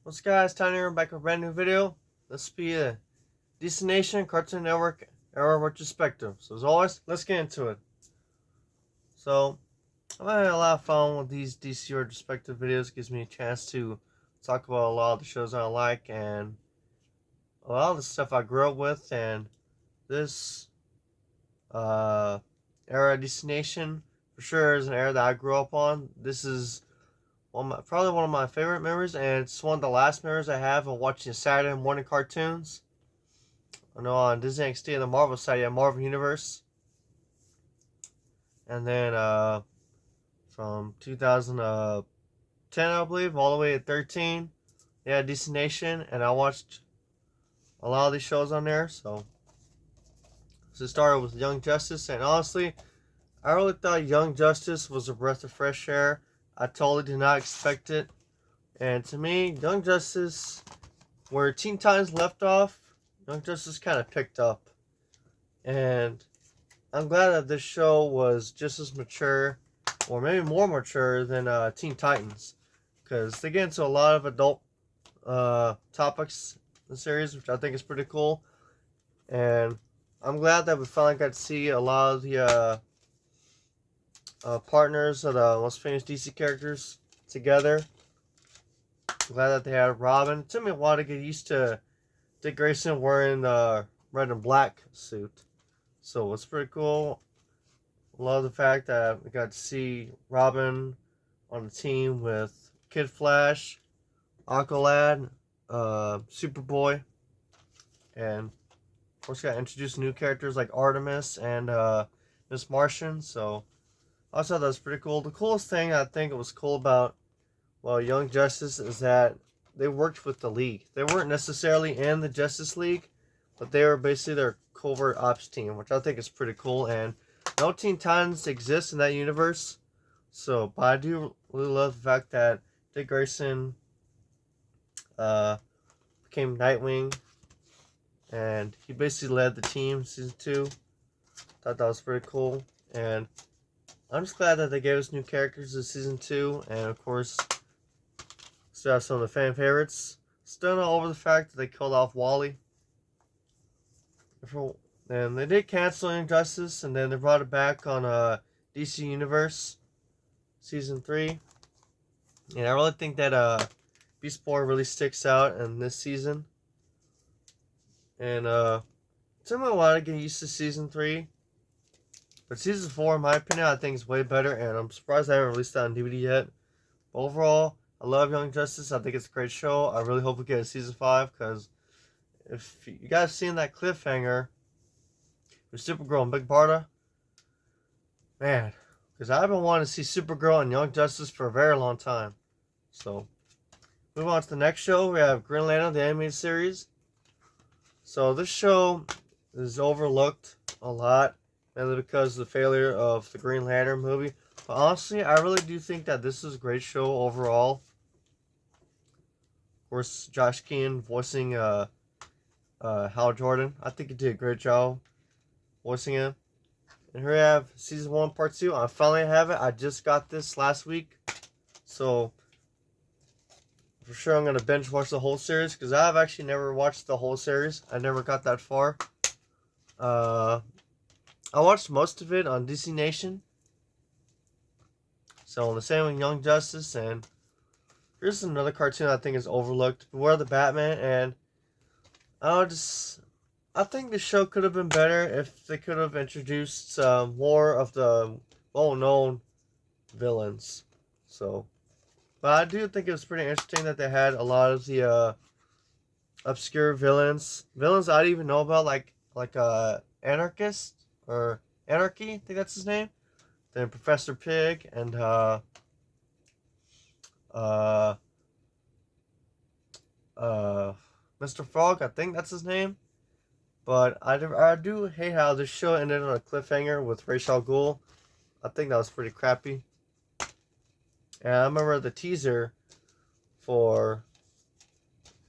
What's up, guys? Time here back with a brand new video. This will be a Destination Cartoon Network era retrospective. So as always, let's get into it. So I'm having a lot of fun with these DC retrospective videos. It gives me a chance to talk about a lot of the shows I like and a lot of the stuff I grew up with. And this uh, era Destination for sure is an era that I grew up on. This is probably one of my favorite memories, and it's one of the last memories I have of watching Saturday morning cartoons. I know on Disney XD and the Marvel side, yeah, Marvel Universe, and then from 2010, I believe, all the way to 13, yeah, Destination, and I watched a lot of these shows on there. So it started with Young Justice, and honestly, I really thought Young Justice was a breath of fresh air. I totally did not expect it. And to me, Young Justice, where Teen Titans left off, Young Justice kind of picked up. And I'm glad that this show was just as mature, or maybe more mature than Teen Titans. Because they get into a lot of adult topics in the series, which I think is pretty cool. And I'm glad that we finally got to see a lot of the partners of the most famous DC characters together. I'm glad that they had Robin. It took me a while to get used to Dick Grayson wearing the red and black suit. So it's pretty cool. Love the fact that we got to see Robin on the team with Kid Flash, Aqualad, Superboy, and of course got introduced new characters like Artemis and Miss Martian. So I thought that was pretty cool. The coolest thing I think it was cool about Young Justice is that they worked with the League. They weren't necessarily in the Justice League, but they were basically their covert ops team, which I think is pretty cool. And no Teen Titans exist in that universe. So, but I do really love the fact that Dick Grayson became Nightwing, and he basically led the team season 2. Thought that was pretty cool. And I'm just glad that they gave us new characters in season 2, and of course, still have some of the fan favorites. Still not over the fact that they killed off Wally. And they did cancel Injustice, and then they brought it back on DC Universe season 3. And I really think that Beast Boy really sticks out in this season. And it took me a while to get used to season 3. But season 4, in my opinion, I think is way better, and I'm surprised I haven't released that on DVD yet. But overall, I love Young Justice. I think it's a great show. I really hope we get a season 5, because if you guys seen that cliffhanger with Supergirl and Big Barda, man, because I've been wanting to see Supergirl and Young Justice for a very long time. So, move on to the next show. We have Green Lantern, the animated series. So this show is overlooked a lot, mainly because of the failure of the Green Lantern movie. But honestly, I really do think that this is a great show overall. Of course, Josh Keane voicing Hal Jordan. I think he did a great job voicing him. And here we have season 1, part 2. I finally have it. I just got this last week. So, for sure I'm going to binge watch the whole series, because I've actually never watched the whole series. I never got that far. I watched most of it on DC Nation. So, the same with Young Justice. And here's another cartoon I think is overlooked. Beware the Batman. And I think the show could have been better if they could have introduced more of the well-known villains. So, but I do think it was pretty interesting that they had a lot of the obscure villains I didn't even know about, like Anarchist or Anarchy, I think that's his name. Then Professor Pig and Mr. Frog, I think that's his name. But I do hate how this show ended on a cliffhanger with Ra's al Ghul. I think that was pretty crappy. And I remember the teaser for,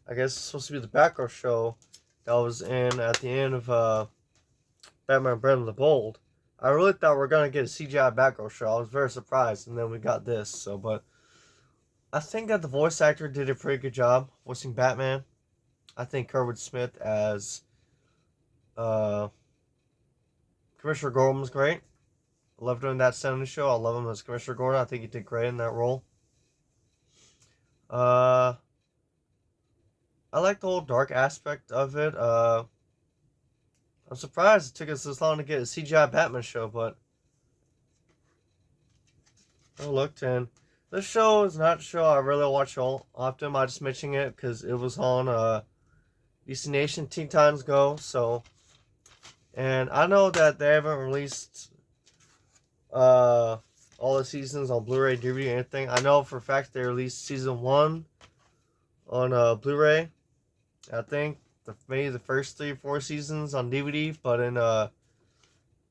I guess it's supposed to be the Batgirl show that was in at the end of Batman Brave and the Bold. I really thought we were going to get a CGI Batgirl show. I was very surprised, and then we got this. So, but I think that the voice actor did a pretty good job voicing Batman. I think Kerwood Smith as uh, Commissioner Gordon was great. I love doing that 70 show. I love him as Commissioner Gordon. I think he did great in that role. Uh, I like the whole dark aspect of it. I'm surprised it took us this long to get a CGI Batman show, but I looked, and this show is not a show I really watch all often. I just mentioning it because it was on DC Nation Teen Titans Go. So, and I know that they haven't released uh all the seasons on Blu-ray, DVD, or anything. I know for a fact they released season 1 on Blu-ray. I think maybe the first 3 or 4 seasons on DVD,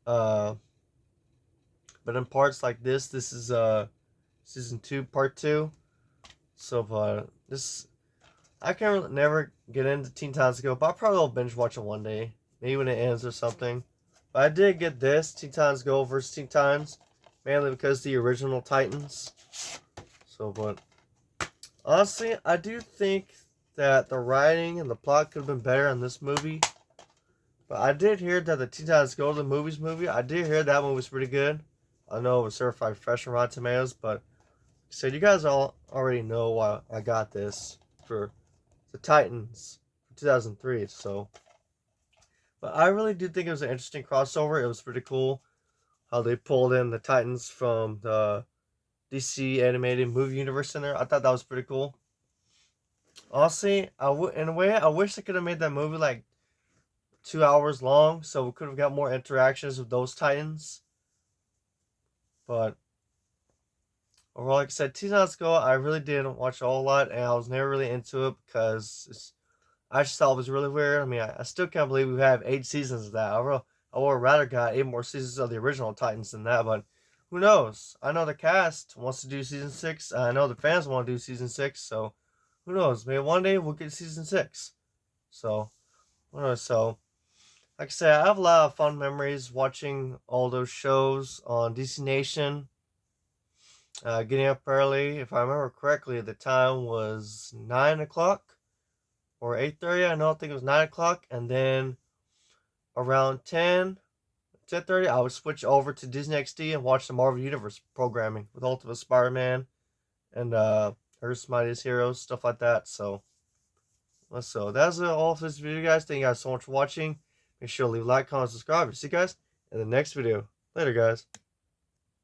uh but in parts like this is season 2, part 2. So this I can never get into Teen Titans Go, but I probably will binge watch it one day, maybe when it ends or something. But I did get this Teen Titans Go versus Teen Titans, mainly because the original Titans. So, but honestly, I do think that the writing and the plot could have been better in this movie. But I did hear that the Teen Titans Go to the Movies movie, I did hear that one was pretty good. I know it was certified fresh on Rotten Tomatoes, but so you guys all already know why I got this for the Titans for 2003. So, but I really do think it was an interesting crossover. It was pretty cool how they pulled in the Titans from the DC animated movie universe in there. I thought that was pretty cool. Honestly, in a way, I wish they could have made that movie like 2 hours long, so we could have got more interactions with those Titans. But overall, like I said, Teen Titans Go, I really didn't watch a whole lot, and I was never really into it because I just thought it was really weird. I mean, I still can't believe we have 8 seasons of that. I would rather got 8 more seasons of the original Titans than that, but who knows? I know the cast wants to do season 6. I know the fans want to do season 6, so who knows? Maybe one day we'll get season 6. So, who knows? So, like I said, I have a lot of fun memories watching all those shows on DC Nation. Getting up early, if I remember correctly, the time was 9 o'clock or 8:30. I think it was 9 o'clock, and then around 10:30, I would switch over to Disney XD and watch the Marvel Universe programming with Ultimate Spider-Man and Earth's Mightiest Heroes, stuff like that. So that's all for this video, guys. Thank you guys so much for watching. Make sure to leave a like, comment, subscribe. See you guys in the next video. Later, guys.